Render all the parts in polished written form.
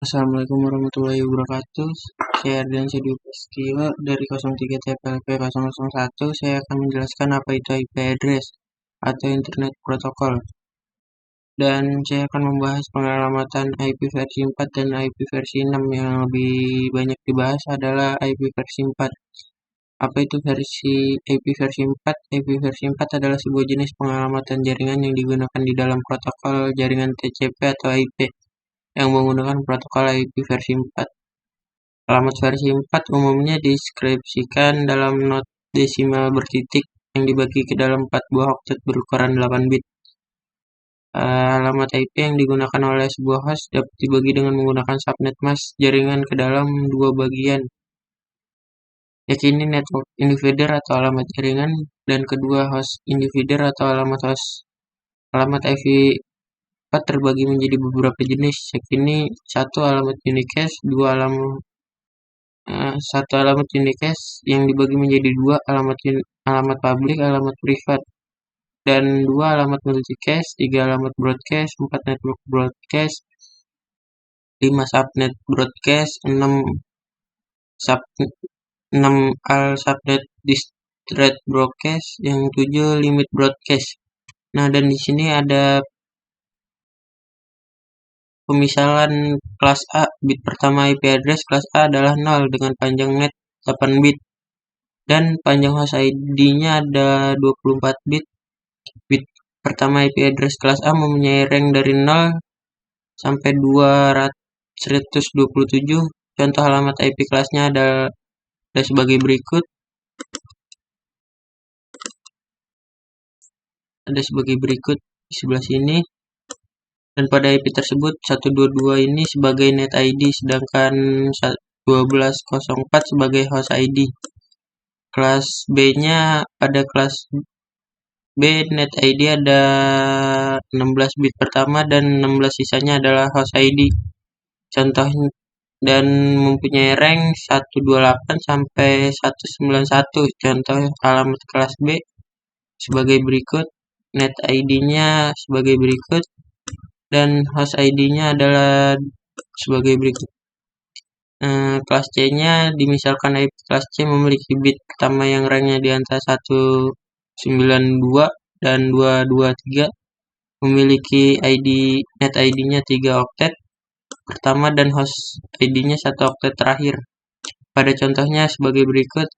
Assalamualaikum warahmatullahi wabarakatuh. Saya Ardian Syediup Prasetyo dari 03 TPLP 001. Saya akan menjelaskan apa itu IP address atau Internet Protocol. Dan saya akan membahas pengamatan IP versi 4 dan IP versi 6. Yang lebih banyak dibahas adalah IP versi 4. Apa itu IP versi 4? IP versi 4 adalah sebuah jenis pengamatan jaringan yang digunakan di dalam protokol jaringan TCP atau IP yang menggunakan protokol IP versi 4. Alamat versi 4 umumnya deskripsikan dalam not desimal bertitik yang dibagi ke dalam 4 buah oktet berukuran 8 bit. Alamat IP yang digunakan oleh sebuah host dapat dibagi dengan menggunakan subnet mask jaringan ke dalam dua bagian. Yakni network individer atau alamat jaringan dan kedua host individer atau alamat host. Alamat IP 4 terbagi menjadi beberapa jenis, yakni satu alamat unicast, satu alamat unicast yang dibagi menjadi dua, alamat publik, alamat privat, dan dua alamat multicast, tiga alamat broadcast, 4 network broadcast, 5 subnet broadcast, 6 al subnet discrete broadcast, yang 7 limit broadcast. Nah, dan di sini ada pemisalan kelas A. Bit pertama IP address kelas A adalah 0 dengan panjang net 8 bit. Dan panjang host ID-nya ada 24 bit. Bit pertama IP address kelas A mempunyai rank dari 0 sampai 227. Contoh alamat IP kelasnya ada sebagai berikut. Ada sebagai berikut di sebelah sini. Dan pada IP tersebut 122 ini sebagai net ID, sedangkan 1204 sebagai host ID. Kelas B-nya pada kelas B net ID ada 16 bit pertama dan 16 sisanya adalah host ID. Contohnya dan mempunyai rank 128 sampai 191. Contoh alamat kelas B sebagai berikut, net ID-nya sebagai berikut, dan host ID-nya adalah sebagai berikut. Kelas C-nya dimisalkan IP kelas C memiliki bit pertama yang ranknya di antara 192 dan 223, memiliki net ID-nya 3 oktet pertama dan host ID-nya 1 oktet terakhir. Pada contohnya sebagai berikut,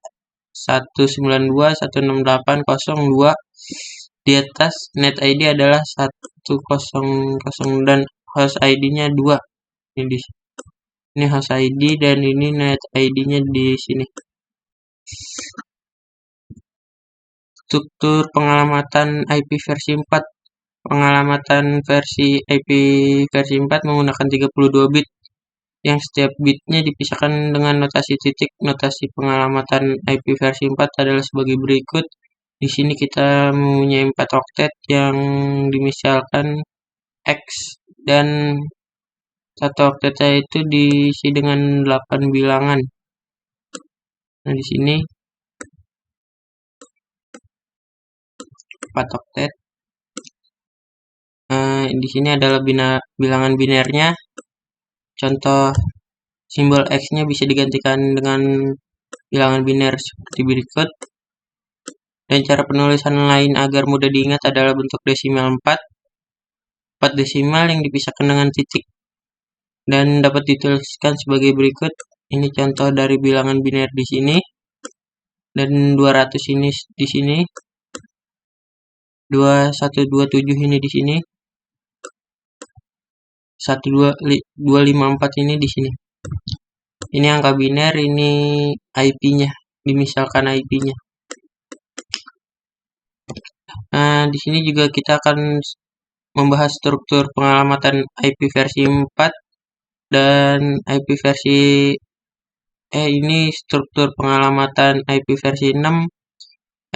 192.168.02. Di atas net ID adalah 100 dan host ID-nya 2. Ini host ID dan ini net ID-nya di sini. Struktur pengalamatan IP versi 4. Pengalamatan IP versi 4 menggunakan 32 bit yang setiap bitnya dipisahkan dengan notasi titik. Notasi pengalamatan IP versi 4 adalah sebagai berikut. Di sini kita mempunyai 4 oktet yang dimisalkan X, dan 1 oktetnya itu diisi dengan 8 bilangan. Nah, di sini 4 oktet. Di sini adalah bilangan binernya. Contoh simbol X-nya bisa digantikan dengan bilangan biner seperti berikut. Dan cara penulisan lain agar mudah diingat adalah bentuk desimal 4 desimal yang dipisahkan dengan titik dan dapat dituliskan sebagai berikut. Ini contoh dari bilangan biner di sini, dan 200 ini di sini, 2127 ini di sini, 12254 ini di sini. Ini angka biner, ini IP-nya, dimisalkan IP-nya. Nah, di sini juga kita akan membahas struktur pengalamatan IP versi 4 dan IP versi ini struktur pengalamatan IP versi 6.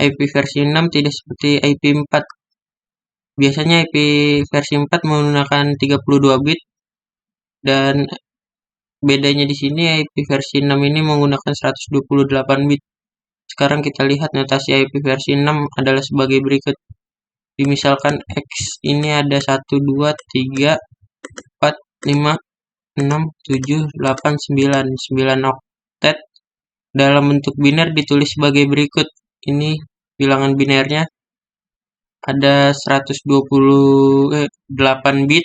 IP versi 6 tidak seperti IP 4. Biasanya IP versi 4 menggunakan 32 bit, dan bedanya di sini IP versi 6 ini menggunakan 128 bit. Sekarang kita lihat notasi IP versi 6 adalah sebagai berikut. Dimisalkan X ini ada 1, 2, 3, 4, 5, 6, 7, 8, 9. 9 oktet dalam bentuk biner ditulis sebagai berikut. Ini bilangan binernya ada 128 bit.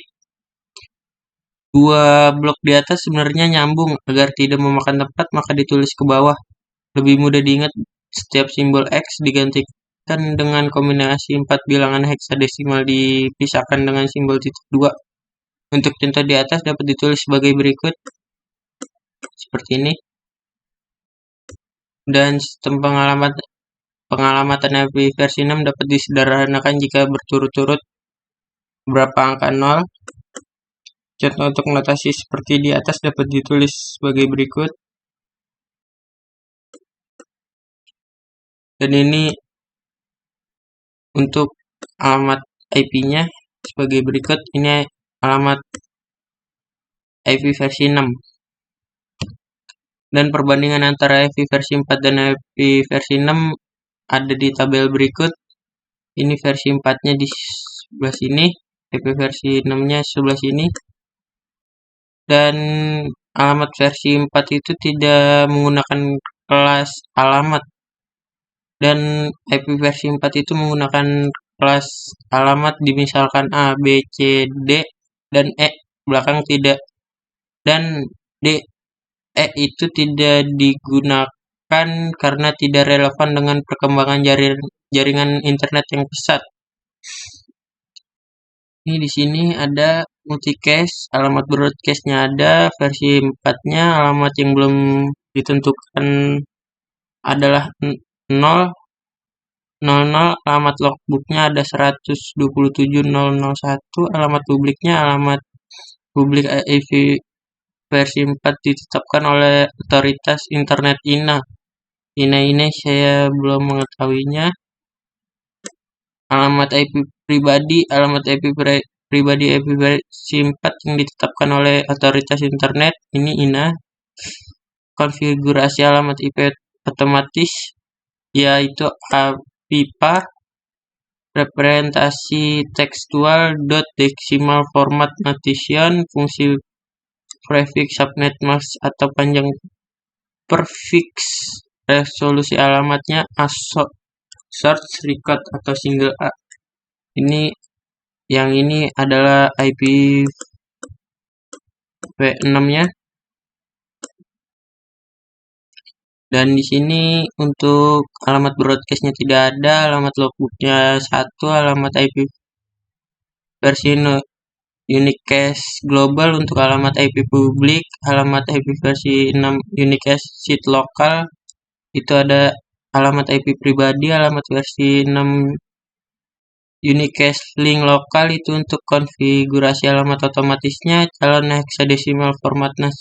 Dua blok di atas sebenarnya nyambung. Agar tidak memakan tempat, maka ditulis ke bawah. Lebih mudah diingat, setiap simbol X digantikan dengan kombinasi 4 bilangan heksadesimal dipisahkan dengan simbol titik 2. Untuk contoh di atas dapat ditulis sebagai berikut. Seperti ini. Dan sistem pengalamatan API versi 6 dapat disederhanakan jika berturut-turut berapa angka 0. Contoh untuk notasi seperti di atas dapat ditulis sebagai berikut. Dan ini untuk alamat IP-nya sebagai berikut. Ini alamat IP versi 6. Dan perbandingan antara IP versi 4 dan IP versi 6 ada di tabel berikut. Ini versi 4-nya di sebelah sini, IP versi 6-nya sebelah sini. Dan alamat versi 4 itu tidak menggunakan kelas alamat. Dan IP versi 4 itu menggunakan kelas alamat misalkan A, B, C, D, dan E. Belakang tidak. Dan D, E itu tidak digunakan karena tidak relevan dengan perkembangan jaringan internet yang pesat. Ini di sini ada multicast, alamat broadcast-nya ada, versi 4-nya, alamat yang belum ditentukan adalah 0, 00, alamat logbook-nya ada 127.001, alamat publiknya, alamat publik IP versi 4 ditetapkan oleh otoritas internet INA. INA ini saya belum mengetahuinya. Alamat IP pribadi, alamat IP pribadi IP versi 4 yang ditetapkan oleh otoritas internet, ini INA. Konfigurasi alamat IP otomatis, yaitu APIPA. Representasi tekstual .decimal format notation, fungsi prefix subnet mask atau panjang prefix, resolusi alamatnya source, record atau single A. Yang ini adalah IP v6-nya. Dan di sini untuk alamat broadcast-nya tidak ada, alamat logbook-nya 1, alamat IP versi unicast global untuk alamat IP publik, alamat IP versi 6 unicast sheet lokal. Itu ada alamat IP pribadi, alamat versi 6 unicast link lokal itu untuk konfigurasi alamat otomatisnya, calon hexadesimal formatnya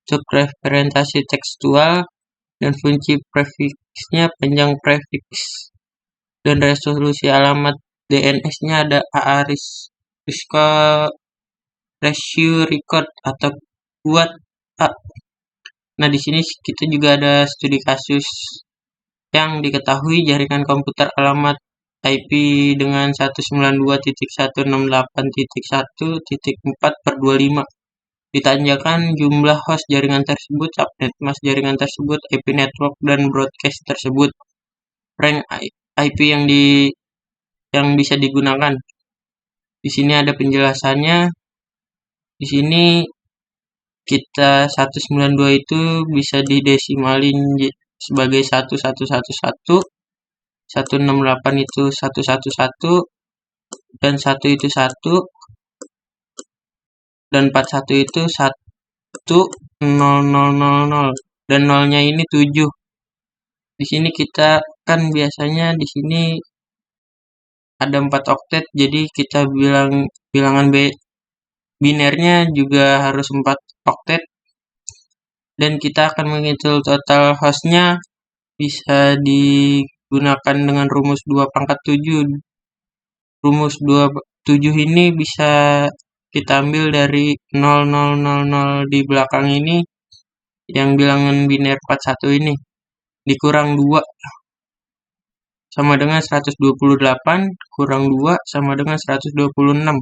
untuk representasi tekstual, dan fungsi prefixnya panjang prefix. Dan resolusi alamat DNS-nya ada AA ratio record atau buat A. Nah, di sini kita juga ada studi kasus yang diketahui jaringan komputer alamat IP dengan 192.168.1.4/25. Ditanyakan jumlah host jaringan tersebut, subnet mask jaringan tersebut, IP network dan broadcast tersebut. Rank IP yang bisa digunakan. Di sini ada penjelasannya. Di sini kita 192 itu bisa didesimalin sebagai 1111, 168 itu 111, dan 1 itu 1, dan 41 itu 10000, dan 0-nya ini 7. Di sini kita kan biasanya di sini ada 4 oktet, jadi kita bilangan binernya juga harus 4 oktet. Dan kita akan menghitung total hostnya bisa digunakan dengan rumus 2/7. Rumus 27 ini bisa kita ambil dari 0000 di belakang ini, yang bilangan biner 41 ini, dikurang 2 sama dengan 128, kurang 2 sama dengan 126.